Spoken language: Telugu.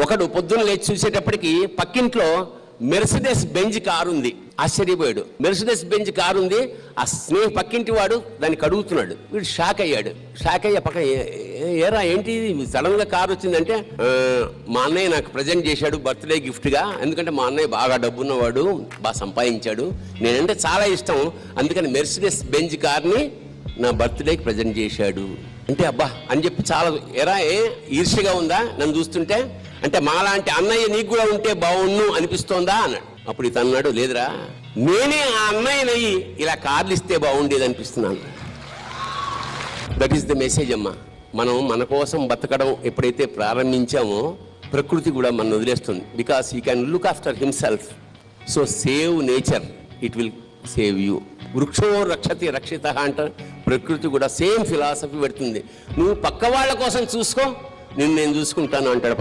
ఒకడు పొద్దున్న లేచి చూసేటప్పటికి పక్కింట్లో మెర్సిడెస్ బెంజ్ కారు ఉంది. ఆశ్చర్యపోయాడు. మెర్సిడెస్ బెంజ్ కారు ఉంది, ఆ పక్కింటి వాడు దాన్ని కడుగుతున్నాడు. వీడు షాక్ అయ్యాడు. షాక్ అయ్యా పక్క ఏరా ఏంటి సడన్ గా కారు వచ్చిందంటే, మా అన్నయ్య నాకు ప్రజెంట్ చేశాడు బర్త్డే గిఫ్ట్ గా. ఎందుకంటే మా అన్నయ్య బాగా డబ్బున్నవాడు, బాగా సంపాదించాడు, నేనంటే చాలా ఇష్టం, అందుకని మెర్సిడెస్ బెంజ్ కార్ని నా బర్త్డేకి ప్రజెంట్ చేశాడు అంటే అబ్బా అని చెప్పి చాలా ఎరా ఈర్ష్యగా ఉందా నన్ను చూస్తుంటే, అంటే మాలాంటి అన్నయ్య నీకు కూడా ఉంటే బాగుండు అనిపిస్తోందా అన్నాడు. అప్పుడు ఇతను అన్నాడు, లేదురా నేనే ఆ అన్నయ్యనయ్యి ఇలా కార్లు ఇస్తే బాగుండేది అనిపిస్తున్నాను. దట్ ఈస్ ద మెసేజ్ అమ్మా. మనం మన కోసం బతకడం ఎప్పుడైతే ప్రారంభించామో ప్రకృతి కూడా మనం వదిలేస్తుంది. Because he can look after himself. So save nature, it will save you. వృక్షో రక్షతి రక్షిత అంట. ప్రకృతి కూడా సేమ్ ఫిలాసఫీ పెడుతుంది. నువ్వు పక్క వాళ్ళ కోసం చూసుకో, నేను చూసుకుంటాను అంటాడు.